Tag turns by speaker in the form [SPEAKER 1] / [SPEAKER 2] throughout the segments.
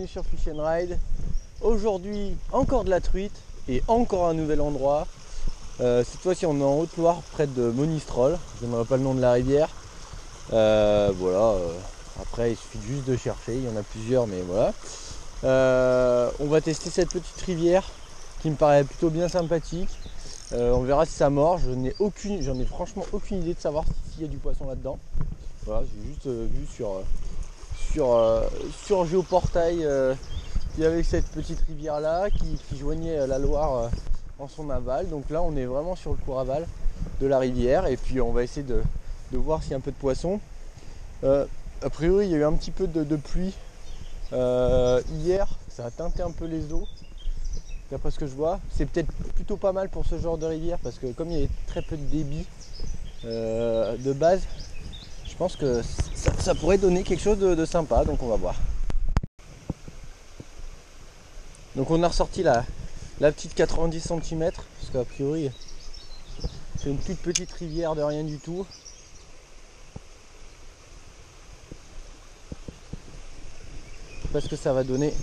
[SPEAKER 1] bienvenue sur Fish and Ride. Aujourd'hui, encore de la truite et encore un nouvel endroit. Cette fois-ci, on est en Haute-Loire, près de Monistrol. Je n'aimerais pas le nom de la rivière. Voilà. Après, il suffit juste de chercher. Il y en a plusieurs, mais voilà. On va tester cette petite rivière qui me paraît plutôt bien sympathique. On verra si ça mord. J'en ai franchement aucune idée de savoir s'il y a du poisson là-dedans. Voilà, j'ai juste vu sur Géoportail il y avait cette petite rivière là qui joignait la Loire en son aval. Donc là on est vraiment sur le cours aval de la rivière et puis on va essayer de voir s'il y a un peu de poisson. A priori il y a eu un petit peu de pluie hier, ça a teinté un peu les eaux d'après ce que je vois. C'est peut-être plutôt pas mal pour ce genre de rivière parce que comme il y a très peu de débit de base, je pense que ça pourrait donner quelque chose de sympa, donc on va voir. Donc on a ressorti la petite 90 cm, parce qu'a priori c'est une toute petite rivière de rien du tout. Je sais pas ce que ça va donner.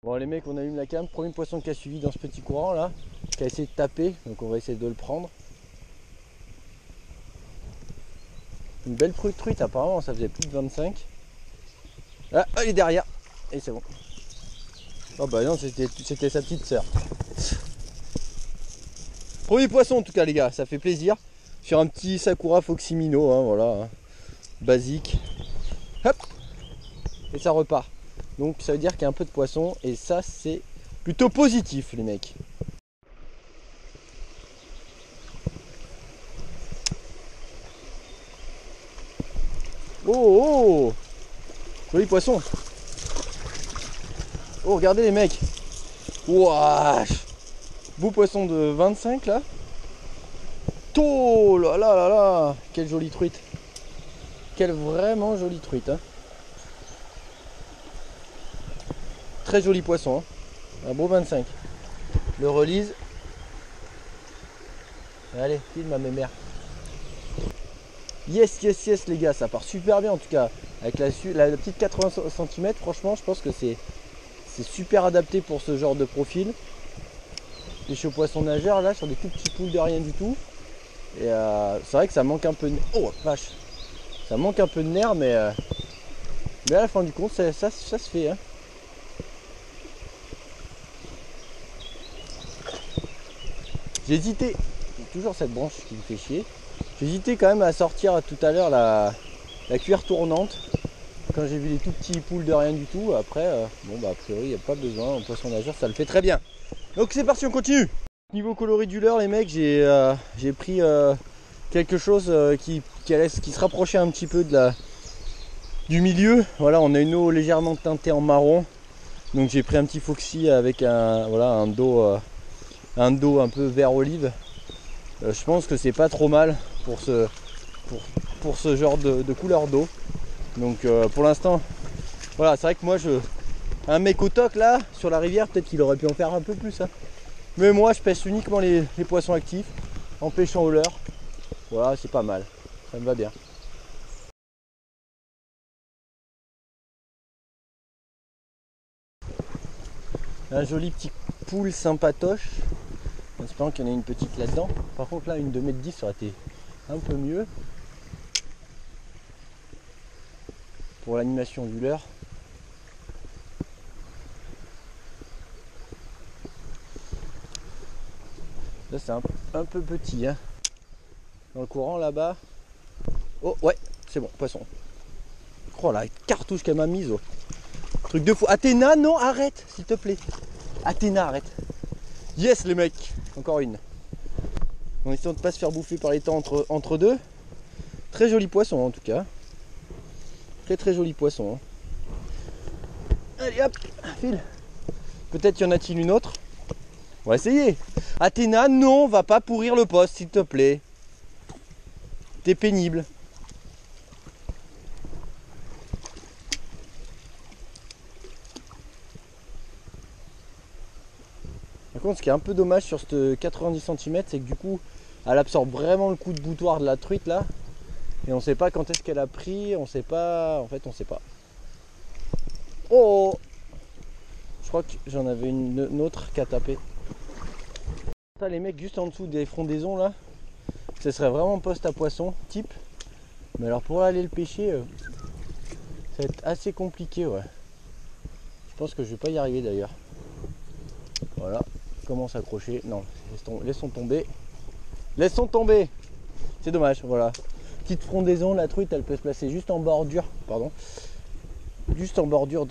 [SPEAKER 1] Bon les mecs, on allume la cam, premier poisson qui a suivi dans ce petit courant là, qui a essayé de taper, donc on va essayer de le prendre. Une belle truite, apparemment ça faisait plus de 25. Ah, elle est derrière, et c'est bon. Oh bah non, c'était sa petite sœur. Premier poisson en tout cas les gars, ça fait plaisir. Sur un petit Sakura Foximino, hein, voilà, hein, basique. Hop, et ça repart. Donc ça veut dire qu'il y a un peu de poisson et ça c'est plutôt positif les mecs. Oh oh, joli poisson. Oh regardez les mecs. Wesh, beau poisson de 25 là. Oh là là là là, quelle jolie truite. Quelle vraiment jolie truite, hein. Très joli poisson, hein. Un beau 25. Le relise. Allez, filme à mes mères. Yes, yes, yes les gars, ça part super bien en tout cas. Avec la petite 80 cm, franchement je pense que c'est super adapté pour ce genre de profil. Pêcher au poisson nageur là sur des tout petits poules de rien du tout. Et c'est vrai que ça manque un peu de... Oh vache. Ça manque un peu de nerf mais à la fin du compte ça se fait, hein. J'ai hésité, toujours cette branche qui me fait chier. J'ai hésité quand même à sortir tout à l'heure la cuillère tournante quand j'ai vu les tout petits poules de rien du tout. Après, bon bah a priori il n'y a pas besoin, en poisson nageur ça le fait très bien. Donc c'est parti, on continue. Niveau coloris du leurre les mecs, j'ai pris quelque chose qui se rapprochait un petit peu du milieu. Voilà, on a une eau légèrement teintée en marron. Donc j'ai pris un petit Foxy avec un dos un peu vert olive. Je pense que c'est pas trop mal pour ce genre de couleur d'eau. Donc pour l'instant, voilà, c'est vrai que moi un mec au toc là sur la rivière, peut-être qu'il aurait pu en faire un peu plus, hein. Mais moi je pêche uniquement les poissons actifs en pêchant au leurre. Voilà, c'est pas mal, ça me va bien. Un joli petit poule sympatoche, en espérant qu'il y en ait une petite là-dedans. Par contre là une de 2,10 m ça aurait été un peu mieux pour l'animation du leurre. Là c'est un peu petit, hein. Dans le courant là-bas. Oh ouais, c'est bon, poisson. Oh la cartouche qu'elle m'a mise, oh. Truc de fou. Athéna, non, arrête, s'il te plaît. Athéna, arrête. Yes les mecs, encore une. En essayant de ne pas se faire bouffer par les temps entre deux. Très joli poisson en tout cas. Très joli poisson, hein. Allez hop, file. Peut-être y en a-t-il une autre. On va essayer. Athéna, non, va pas pourrir le poste, s'il te plaît. T'es pénible. Par contre, ce qui est un peu dommage sur cette 90 cm, c'est que du coup, elle absorbe vraiment le coup de boutoir de la truite là. Et on sait pas quand est-ce qu'elle a pris, on sait pas, en fait on sait pas. Oh! Je crois que j'en avais une autre qu'à taper. Ça, les mecs juste en dessous des frondaisons là, ce serait vraiment poste à poisson type. Mais alors pour aller le pêcher, ça va être assez compliqué, ouais. Je pense que je vais pas y arriver d'ailleurs. Voilà, commence à accrocher. Non, laissons tomber. Laissons tomber. C'est dommage, voilà. Petite frondaison, la truite elle peut se placer juste en bordure, pardon. Juste en bordure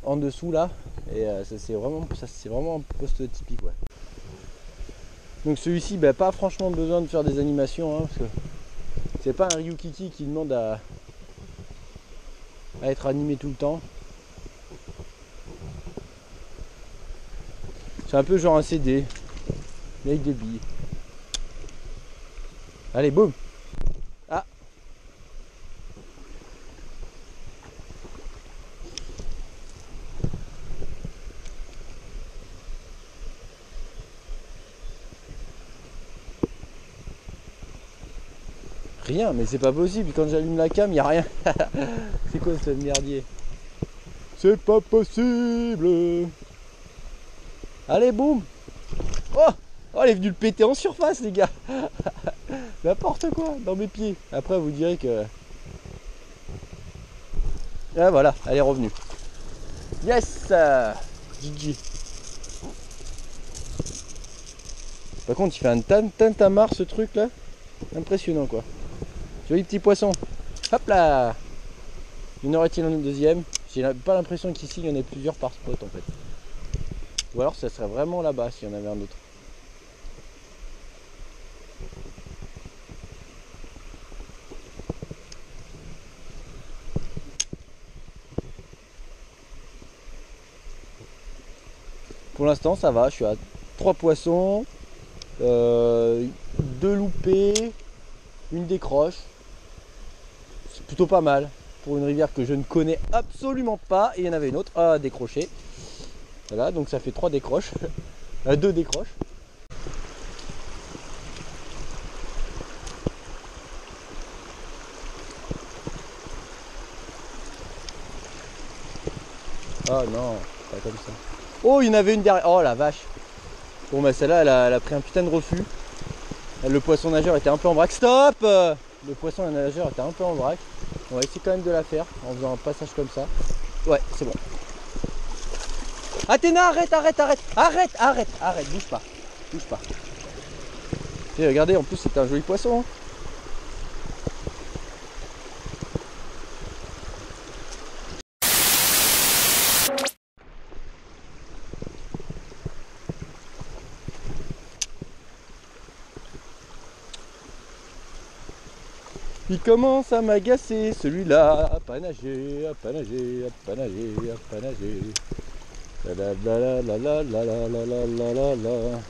[SPEAKER 1] en dessous là. Et c'est vraiment un poste typique, ouais. Donc celui-ci, bah, pas franchement besoin de faire des animations, hein, parce que c'est pas un Ryukiki qui demande à être animé tout le temps. C'est un peu genre un CD, mais avec des billes. Allez, boum! Ah! Rien, mais c'est pas possible, quand j'allume la cam, y a rien. C'est quoi ce merdier? C'est pas possible! Allez, boum! Oh! Oh, elle est venue le péter en surface, les gars! N'importe quoi, dans mes pieds. Après, vous direz que... Ah, voilà, elle est revenue. Yes! GG. Par contre, il fait un tintamarre, ce truc-là. Impressionnant, quoi. Joli petit poisson. Hop là! Il y en aurait-il un deuxième? J'ai pas l'impression qu'ici, il y en ait plusieurs par spot, en fait. Ou alors, ça serait vraiment là-bas, s'il y en avait un autre. Pour l'instant, ça va. Je suis à 3 poissons, 2 loupés, une décroche. C'est plutôt pas mal pour une rivière que je ne connais absolument pas. Et il y en avait une autre à décrocher. Voilà, donc ça fait 3 décroches. 2 décroches. Oh non, pas comme ça. Oh, il y en avait une derrière. Oh la vache. Bon bah celle-là, elle a pris un putain de refus. Le poisson nageur était un peu en vrac. Stop! Le poisson nageur était un peu en vrac. On va essayer quand même de la faire en faisant un passage comme ça. Ouais, c'est bon. Athéna, arrête, bouge pas. Bouge pas. Et regardez, en plus c'est un joli poisson. Hein. Il commence à m'agacer celui-là, à pas nager, à pas nager, à pas nager, à pas nager. La la la la la la la la la la la la.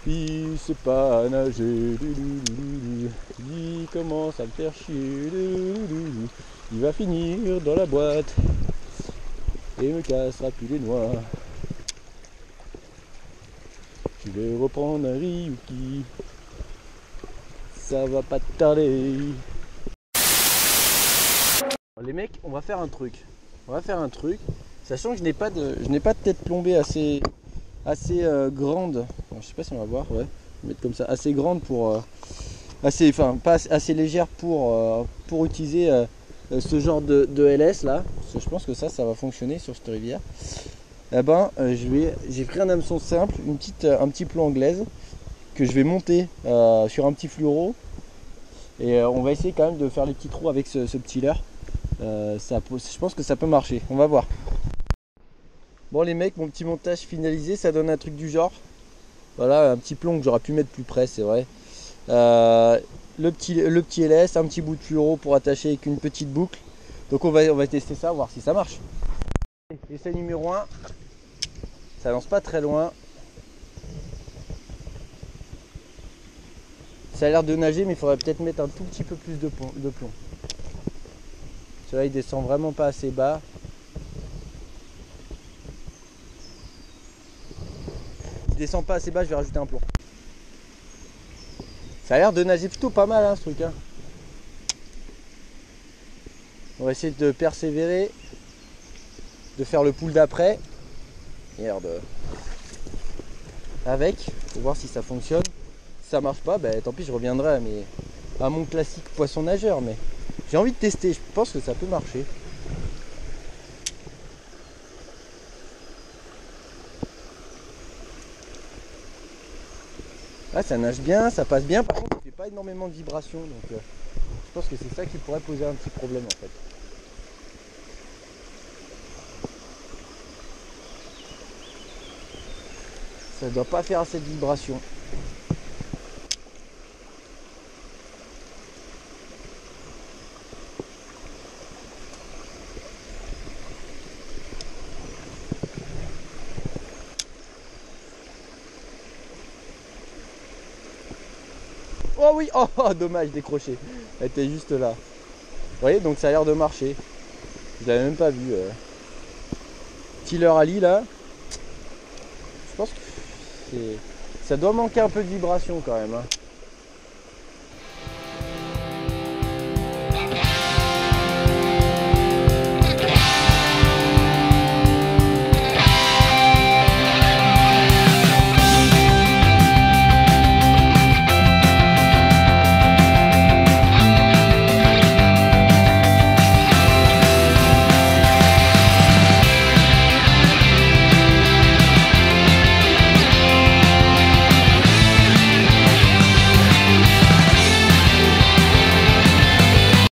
[SPEAKER 1] Il sait pas nager, il commence à me faire chier, il va finir dans la boîte et me cassera plus les noix. Je vais reprendre un Ryuki. Ça va pas tarder. Les mecs, on va faire un truc. Sachant que je n'ai pas de tête plombée assez grande. Bon, je sais pas si on va voir, ouais. Je vais mettre comme ça, assez grande pour pas assez légère pour utiliser ce genre de LS là. Parce que je pense que ça va fonctionner sur cette rivière. Eh ben, j'ai pris un hameçon simple, un petit plomb anglaise que je vais monter sur un petit fluoro et on va essayer quand même de faire les petits trous avec ce petit leurre. Je pense que ça peut marcher, on va voir. Bon les mecs, mon petit montage finalisé, ça donne un truc du genre. Voilà, un petit plomb que j'aurais pu mettre plus près, c'est vrai. Le petit LS, un petit bout de fluoro pour attacher avec une petite boucle. Donc on va tester ça, voir si ça marche. Essai numéro 1, ça lance pas très loin. Ça a l'air de nager, mais il faudrait peut-être mettre un tout petit peu plus de plomb. Celui-là il descend vraiment pas assez bas. Il descend pas assez bas, je vais rajouter un plomb. Ça a l'air de nager plutôt pas mal hein, ce truc. Hein. On va essayer de persévérer. de faire le pull d'après. Merde. Avec, pour voir si ça fonctionne. Si ça marche pas, tant pis, je reviendrai à mon classique poisson nageur. Mais j'ai envie de tester, je pense que ça peut marcher. Là, ça nage bien, ça passe bien. Par contre, il fait pas énormément de vibrations. Donc, je pense que c'est ça qui pourrait poser un petit problème en fait. Ça doit pas faire assez de vibrations. Oh oui, oh dommage, décroché. Elle était juste là. Vous voyez, donc ça a l'air de marcher. Je l'avais même pas vu. Tiller Ali là. Je pense que ça doit manquer un peu de vibration quand même. Hein.